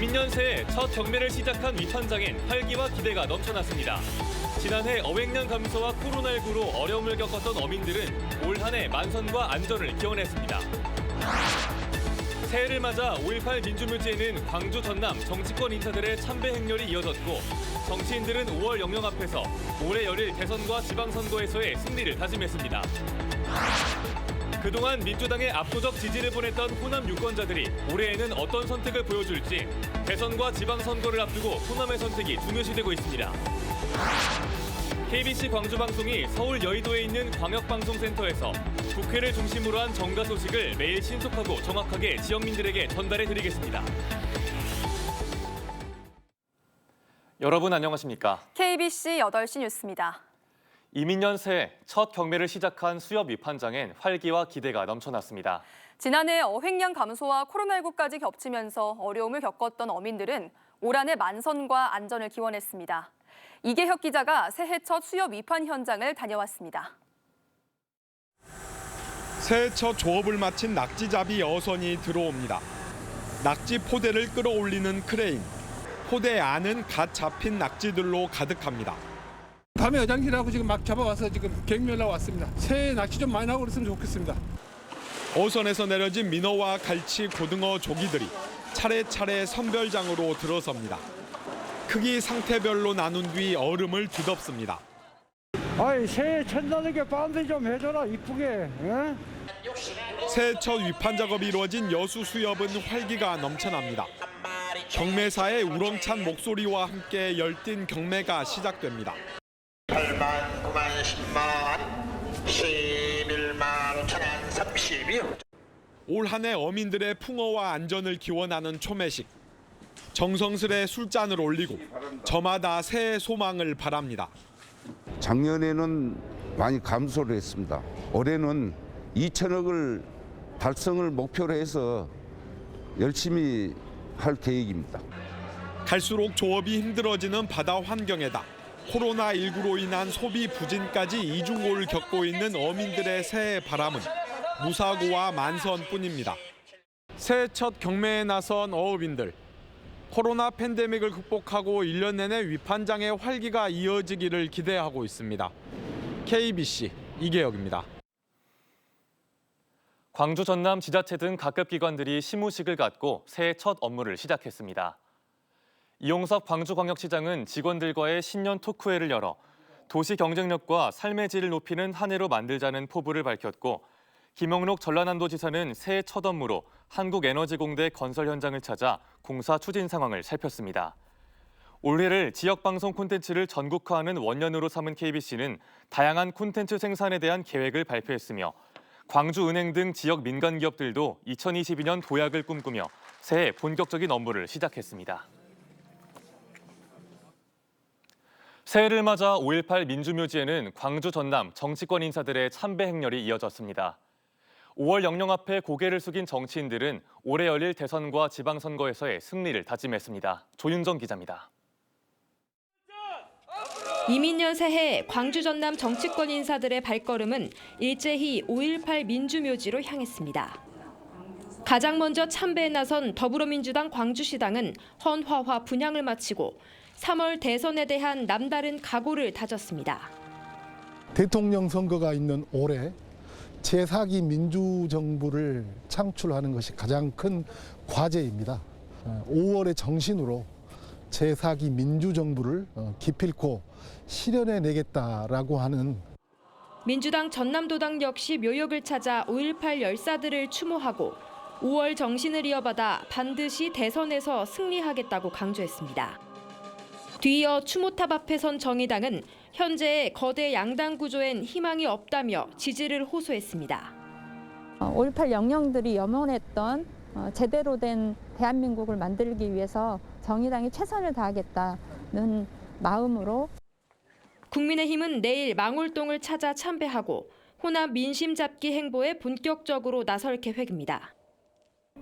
이민년 새해 첫 경매를 시작한 위판장엔 활기와 기대가 넘쳐났습니다. 지난해 어획량 감소와 코로나19로 어려움을 겪었던 어민들은 올 한 해 만선과 안전을 기원했습니다. 새해를 맞아 5.18 민주묘지에는 광주 전남 정치권 인사들의 참배 행렬이 이어졌고 정치인들은 5월 영령 앞에서 올해 열릴 대선과 지방선거에서의 승리를 다짐했습니다. 그동안 민주당의 압도적 지지를 보냈던 호남 유권자들이 올해에는 어떤 선택을 보여줄지 대선과 지방선거를 앞두고 호남의 선택이 중요시되고 있습니다. KBC 광주방송이 서울 여의도에 있는 광역방송센터에서 국회를 중심으로 한 정가 소식을 매일 신속하고 정확하게 지역민들에게 전달해드리겠습니다. 여러분 안녕하십니까? KBC 8시 뉴스입니다. 이민년 새해 첫 경매를 시작한 수협 위판장엔 활기와 기대가 넘쳐났습니다. 지난해 어획량 감소와 코로나19까지 겹치면서 어려움을 겪었던 어민들은 올 한 해 만선과 안전을 기원했습니다. 이계혁 기자가 새해 첫 수협 위판 현장을 다녀왔습니다. 새해 첫 조업을 마친 낙지잡이 어선이 들어옵니다. 낙지 포대를 끌어올리는 크레인. 포대 안은 갓 잡힌 낙지들로 가득합니다. 밤에 어장질하고 지금 막 잡아와서 지금 경매하러 왔습니다. 새해 낚시 좀 많이 하고 그랬으면 좋겠습니다. 어선에서 내려진 민어와 갈치, 고등어, 조기들이 차례차례 선별장으로 들어섭니다. 크기 상태별로 나눈 뒤 얼음을 뒤덮습니다. 아이 새해 천사에게 반대 좀 해줘라 이쁘게. 에? 새해 첫 위판 작업이 이루어진 여수 수협은 활기가 넘쳐납니다. 경매사의 우렁찬 목소리와 함께 열띤 경매가 시작됩니다. 8만, 9만, 10만, 11만 5천 원, 32요. 올 한 해 어민들의 풍어와 안전을 기원하는 초매식. 정성스레 술잔을 올리고 저마다 새해 소망을 바랍니다. 작년에는 많이 감소를 했습니다. 올해는 2천억을 달성을 목표로 해서 열심히 할 계획입니다. 갈수록 조업이 힘들어지는 바다 환경에다 코로나19로 인한 소비 부진까지 이중고를 겪고 있는 어민들의 새해 바람은 무사고와 만선뿐입니다. 새해 첫 경매에 나선 어업인들. 코로나 팬데믹을 극복하고 1년 내내 위판장의 활기가 이어지기를 기대하고 있습니다. KBC 이계혁입니다. 광주 전남 지자체 등 각급 기관들이 시무식을 갖고 새해 첫 업무를 시작했습니다. 이용섭 광주광역시장은 직원들과의 신년 토크회를 열어 도시 경쟁력과 삶의 질을 높이는 한 해로 만들자는 포부를 밝혔고 김영록 전라남도지사는 새해 첫 업무로 한국에너지공대 건설 현장을 찾아 공사 추진 상황을 살폈습니다. 올해를 지역방송 콘텐츠를 전국화하는 원년으로 삼은 KBC는 다양한 콘텐츠 생산에 대한 계획을 발표했으며 광주은행 등 지역 민간 기업들도 2022년 도약을 꿈꾸며 새해 본격적인 업무를 시작했습니다. 새해를 맞아 5.18 민주묘지에는 광주 전남 정치권 인사들의 참배 행렬이 이어졌습니다. 5월 영령 앞에 고개를 숙인 정치인들은 올해 열릴 대선과 지방선거에서의 승리를 다짐했습니다. 조윤정 기자입니다. 이민년 새해 광주 전남 정치권 인사들의 발걸음은 일제히 5.18 민주묘지로 향했습니다. 가장 먼저 참배에 나선 더불어민주당 광주시당은 헌화화 분향을 마치고 3월 대선에 대한 남다른 각오를 다졌습니다. 대통령 선거가 있는 올해 제4기 민주정부를 창출하는 것이 가장 큰 과제입니다. 5월의 정신으로 제4기 민주정부를 기필코 실현해내겠다라고 하는 민주당 전남도당 역시 묘역을 찾아 5.18 열사들을 추모하고 5월 정신을 이어받아 반드시 대선에서 승리하겠다고 강조했습니다. 뒤이어 추모탑 앞에 선 정의당은 현재의 거대 양당 구조엔 희망이 없다며 지지를 호소했습니다. 5.18 영령들이 염원했던 제대로 된 대한민국을 만들기 위해서 정의당이 최선을 다하겠다는 마음으로 국민의힘은 내일 망울동을 찾아 참배하고 호남 민심 잡기 행보에 본격적으로 나설 계획입니다.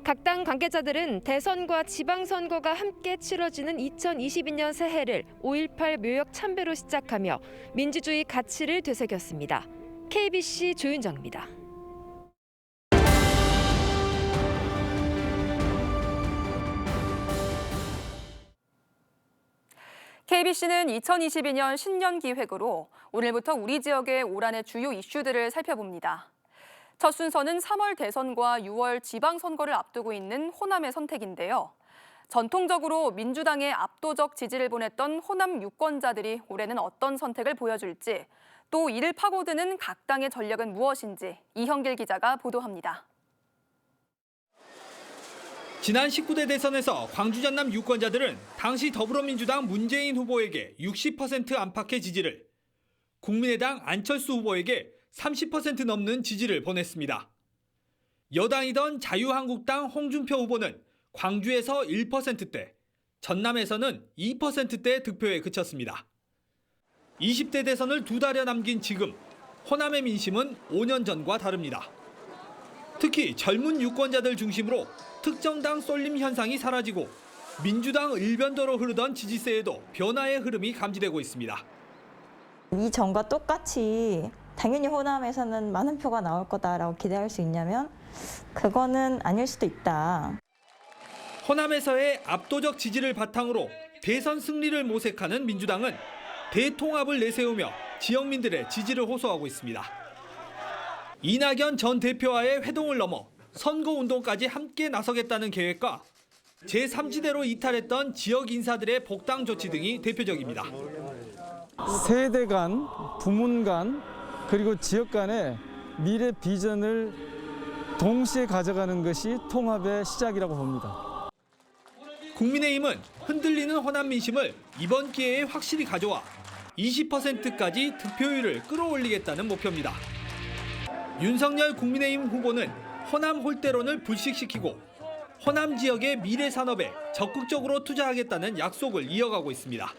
각 당 관계자들은 대선과 지방선거가 함께 치러지는 2022년 새해를 5.18 묘역 참배로 시작하며 민주주의 가치를 되새겼습니다. KBC 조윤정입니다. KBC는 2022년 신년 기획으로 오늘부터 우리 지역의 올 한해 주요 이슈들을 살펴봅니다. 첫 순서는 3월 대선과 6월 지방선거를 앞두고 있는 호남의 선택인데요. 전통적으로 민주당에 압도적 지지를 보냈던 호남 유권자들이 올해는 어떤 선택을 보여줄지, 또 이를 파고드는 각 당의 전략은 무엇인지 이형길 기자가 보도합니다. 지난 19대 대선에서 광주 전남 유권자들은 당시 더불어민주당 문재인 후보에게 60% 안팎의 지지를, 국민의당 안철수 후보에게 30% 넘는 지지를 보냈습니다. 여당이던 자유한국당 홍준표 후보는 광주에서 1%대, 전남에서는 2%대 득표에 그쳤습니다. 20대 대선을 2달여 남긴 지금 호남의 민심은 5년 전과 다릅니다. 특히 젊은 유권자들 중심으로 특정 당 쏠림 현상이 사라지고 민주당 일변도로 흐르던 지지세에도 변화의 흐름이 감지되고 있습니다. 이전과 똑같이 당연히 호남에서는 많은 표가 나올 거다라고 기대할 수 있냐면 그거는 아닐 수도 있다. 호남에서의 압도적 지지를 바탕으로 대선 승리를 모색하는 민주당은 대통합을 내세우며 지역민들의 지지를 호소하고 있습니다. 이낙연 전 대표와의 회동을 넘어 선거운동까지 함께 나서겠다는 계획과 제3지대로 이탈했던 지역 인사들의 복당 조치 등이 대표적입니다. 세대 간, 부문 간, 그리고 지역 간의 미래 비전을 동시에 가져가는 것이 통합의 시작이라고 봅니다. 국민의힘은 흔들리는 호남 민심을 이번 기회에 확실히 가져와 20%까지 득표율을 끌어올리겠다는 목표입니다. 윤석열 국민의힘 후보는 호남 홀대론을 불식시키고 호남 지역의 미래 산업에 적극적으로 투자하겠다는 약속을 이어가고 있습니다.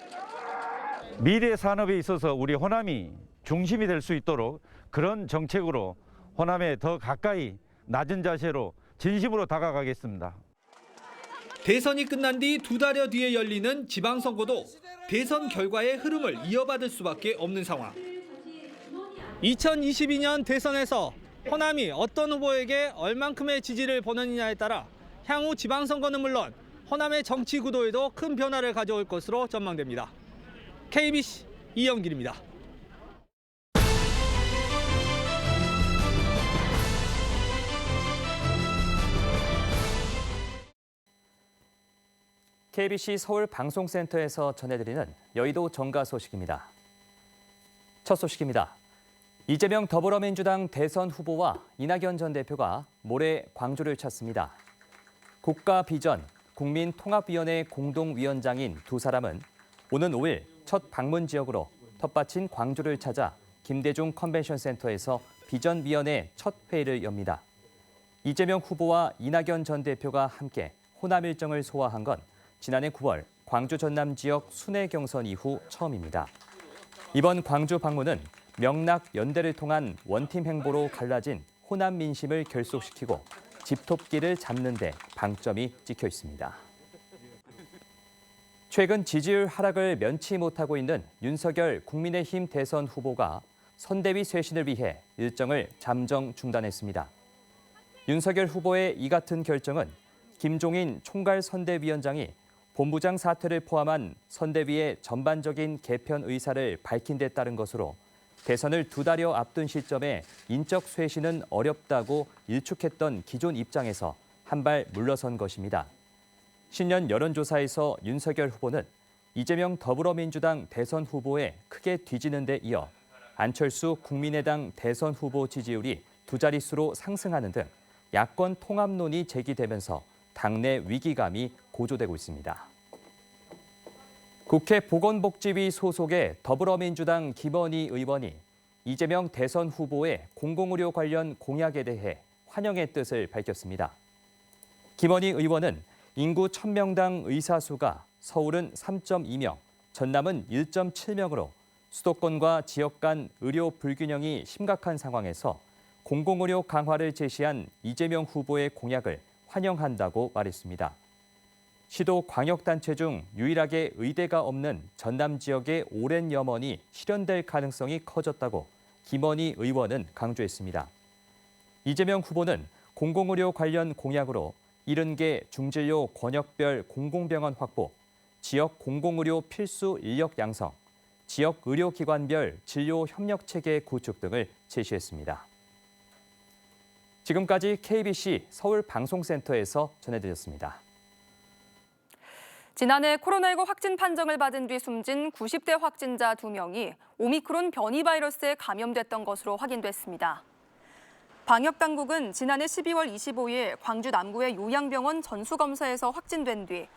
미래 산업에 있어서 우리 호남이 중심이 될 수 있도록 그런 정책으로 호남에 더 가까이 낮은 자세로 진심으로 다가가겠습니다. 대선이 끝난 뒤 2달여 뒤에 열리는 지방선거도 대선 결과의 흐름을 이어받을 수밖에 없는 상황. 2022년 대선에서 호남이 어떤 후보에게 얼만큼의 지지를 보내느냐에 따라 향후 지방선거는 물론 호남의 정치 구도에도 큰 변화를 가져올 것으로 전망됩니다. KBC 이영길입니다. KBC 서울 방송센터에서 전해드리는 여의도 정가 소식입니다. 첫 소식입니다. 이재명 더불어민주당 대선 후보와 이낙연 전 대표가 모레 광주를 찾습니다. 국가비전 국민통합위원회 공동위원장인 두 사람은 오는 5일 첫 방문 지역으로 텃밭인 광주를 찾아 김대중 컨벤션센터에서 비전위원회 첫 회의를 엽니다. 이재명 후보와 이낙연 전 대표가 함께 호남 일정을 소화한 건 지난해 9월 광주 전남 지역 순회 경선 이후 처음입니다. 이번 광주 방문은 명락 연대를 통한 원팀 행보로 갈라진 호남 민심을 결속시키고 집토끼를 잡는 데 방점이 찍혀 있습니다. 최근 지지율 하락을 면치 못하고 있는 윤석열 국민의힘 대선 후보가 선대위 쇄신을 위해 일정을 잠정 중단했습니다. 윤석열 후보의 이 같은 결정은 김종인 총괄선대위원장이 본부장 사퇴를 포함한 선대위의 전반적인 개편 의사를 밝힌 데 따른 것으로 대선을 2달여 앞둔 시점에 인적 쇄신은 어렵다고 일축했던 기존 입장에서 한 발 물러선 것입니다. 신년 여론조사에서 윤석열 후보는 이재명 더불어민주당 대선 후보에 크게 뒤지는 데 이어 안철수 국민의당 대선 후보 지지율이 2자릿수로 상승하는 등 야권 통합론이 제기되면서 당내 위기감이 고조되고 있습니다. 국회 보건복지위 소속의 더불어민주당 김원희 의원이 이재명 대선 후보의 공공의료 관련 공약에 대해 환영의 뜻을 밝혔습니다. 김원희 의원은 인구 1000명당 의사 수가 서울은 3.2명, 전남은 1.7명으로 수도권과 지역 간 의료 불균형이 심각한 상황에서 공공의료 강화를 제시한 이재명 후보의 공약을 환영한다고 말했습니다. 시도 광역단체 중 유일하게 의대가 없는 전남 지역의 오랜 염원이 실현될 가능성이 커졌다고 김원희 의원은 강조했습니다. 이재명 후보는 공공의료 관련 공약으로 70개 중진료 권역별 공공병원 확보, 지역 공공의료 필수 인력 양성, 지역 의료기관별 진료 협력 체계 구축 등을 제시했습니다. 지금까지 KBC 서울방송센터에서 전해드렸습니다. 지난해 코로나19 확진 판정을 받은 뒤 숨진 90대 확진자 2명이 오미크론 변이 바이러스에 감염됐던 것으로 확인됐습니다. 방역당국은 지난해 12월 25일 광주 남구의 요양병원 전수검사에서 확진된 뒤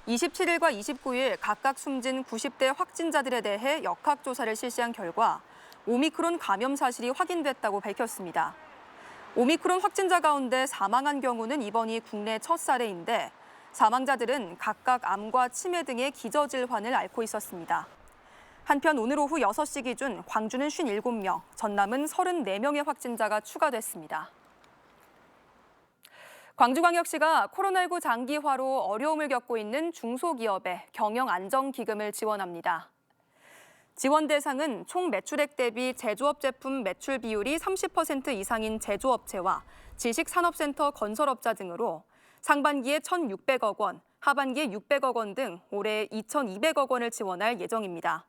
27일과 29일 각각 숨진 90대 확진자들에 대해 역학조사를 실시한 결과 오미크론 감염 사실이 확인됐다고 밝혔습니다. 오미크론 확진자 가운데 사망한 경우는 이번이 국내 첫 사례인데 사망자들은 각각 암과 치매 등의 기저질환을 앓고 있었습니다. 한편 오늘 오후 6시 기준 광주는 57명, 전남은 34명의 확진자가 추가됐습니다. 광주광역시가 코로나19 장기화로 어려움을 겪고 있는 중소기업에 경영안정기금을 지원합니다. 지원 대상은 총 매출액 대비 제조업 제품 매출 비율이 30% 이상인 제조업체와 지식산업센터 건설업자 등으로 상반기에 1,600억 원, 하반기에 600억 원 등 올해 2,200억 원을 지원할 예정입니다.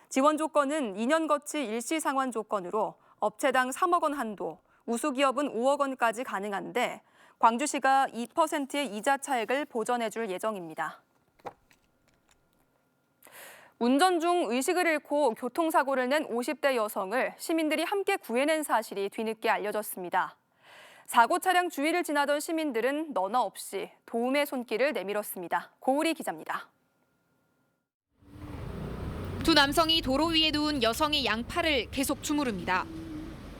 지원 조건은 2년 거치 일시 상환 조건으로 업체당 3억 원 한도, 우수기업은 5억 원까지 가능한데 광주시가 2%의 이자 차액을 보전해줄 예정입니다. 운전 중 의식을 잃고 교통사고를 낸 50대 여성을 시민들이 함께 구해낸 사실이 뒤늦게 알려졌습니다. 사고 차량 주위를 지나던 시민들은 너나 없이 도움의 손길을 내밀었습니다. 고우리 기자입니다. 두 남성이 도로 위에 누운 여성의 양팔을 계속 주무릅니다.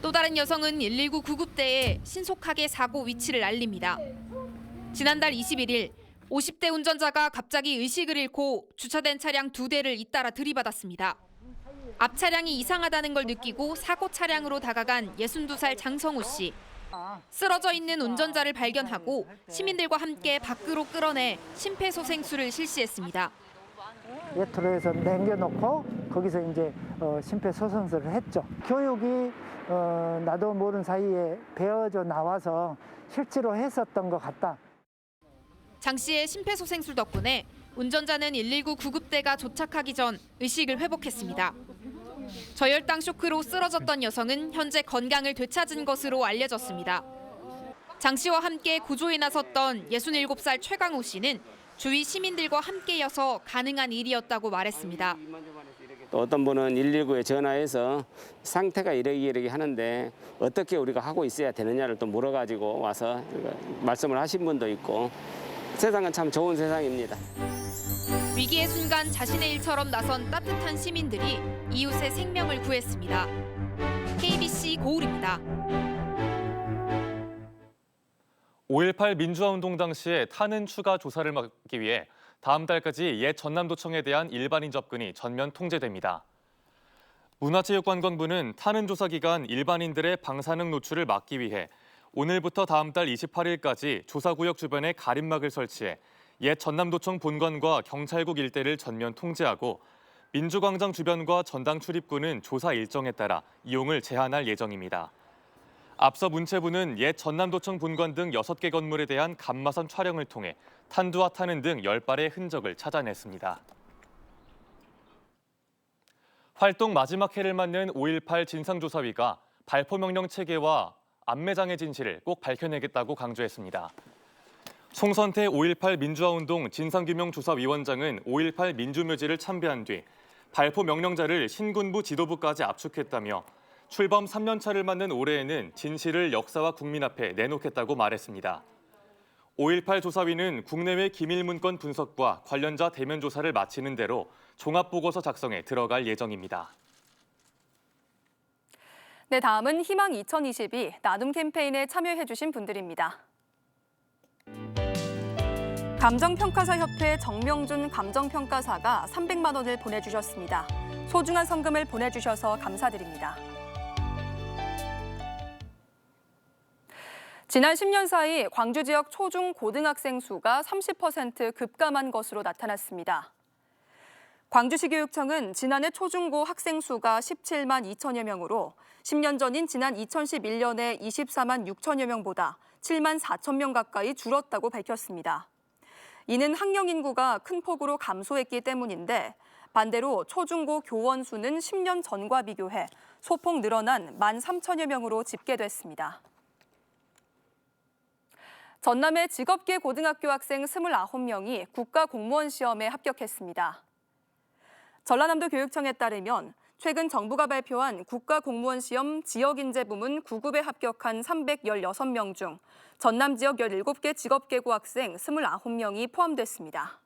또 다른 여성은 119 구급대에 신속하게 사고 위치를 알립니다. 지난달 21일 50대 운전자가 갑자기 의식을 잃고 주차된 차량 2대를 잇따라 들이받았습니다. 앞 차량이 이상하다는 걸 느끼고 사고 차량으로 다가간 62살 장성우 씨. 쓰러져 있는 운전자를 발견하고 시민들과 함께 밖으로 끌어내 심폐소생술을 실시했습니다. 예트로에서 남겨놓고 거기서 이제 심폐소생술을 했죠. 교육이 나도 모르는 사이에 배워져 나와서 실제로 했었던 것 같다. 장 씨의 심폐소생술 덕분에 운전자는 119 구급대가 도착하기 전 의식을 회복했습니다. 저혈당 쇼크로 쓰러졌던 여성은 현재 건강을 되찾은 것으로 알려졌습니다. 장 씨와 함께 구조에 나섰던 67살 최강우 씨는 주위 시민들과 함께여서 가능한 일이었다고 말했습니다. 또 어떤 분은 119에 전화해서 상태가 이러기 하는데 어떻게 우리가 하고 있어야 되느냐를 또 물어가지고 와서 말씀을 하신 분도 있고 세상은 참 좋은 세상입니다. 위기의 순간 자신의 일처럼 나선 따뜻한 시민들이 이웃의 생명을 구했습니다. KBC 고울입니다. 5.18 민주화운동 당시에 탄핵 추가 조사를 막기 위해 다음 달까지 옛 전남도청에 대한 일반인 접근이 전면 통제됩니다. 문화체육관광부는 탄핵 조사 기간 일반인들의 방사능 노출을 막기 위해 오늘부터 다음 달 28일까지 조사구역 주변에 가림막을 설치해 옛 전남도청 본관과 경찰국 일대를 전면 통제하고 민주광장 주변과 전당 출입구는 조사 일정에 따라 이용을 제한할 예정입니다. 앞서 문체부는 옛 전남도청 본관 등 6개 건물에 대한 감마선 촬영을 통해 탄두와 탄흔 등 10발의 흔적을 찾아냈습니다. 활동 마지막 해를 맞는 5.18 진상조사위가 발포명령 체계와 안매장의 진실을 꼭 밝혀내겠다고 강조했습니다. 송선태 5.18 민주화운동 진상규명조사위원장은 5.18 민주묘지를 참배한 뒤 발포 명령자를 신군부 지도부까지 압축했다며 출범 3년차를 맞는 올해에는 진실을 역사와 국민 앞에 내놓겠다고 말했습니다. 5.18 조사위는 국내외 기밀 문건 분석과 관련자 대면 조사를 마치는 대로 종합보고서 작성에 들어갈 예정입니다. 네, 다음은 희망 2022 나눔 캠페인에 참여해주신 분들입니다. 감정평가사협회 정명준 감정평가사가 300만 원을 보내주셨습니다. 소중한 성금을 보내주셔서 감사드립니다. 지난 10년 사이 광주 지역 초중 고등학생 수가 30% 급감한 것으로 나타났습니다. 광주시 교육청은 지난해 초중고 학생 수가 17만 2천여 명으로 10년 전인 지난 2011년에 24만 6천여 명보다 7만 4천 명 가까이 줄었다고 밝혔습니다. 이는 학령 인구가 큰 폭으로 감소했기 때문인데 반대로 초중고 교원 수는 10년 전과 비교해 소폭 늘어난 13,000여 명으로 집계됐습니다. 전남의 직업계 고등학교 학생 29명이 국가공무원 시험에 합격했습니다. 전라남도 교육청에 따르면 최근 정부가 발표한 국가공무원 시험 지역인재 부문 9급에 합격한 316명 중 전남 지역 17개 직업계고 학생 29명이 포함됐습니다.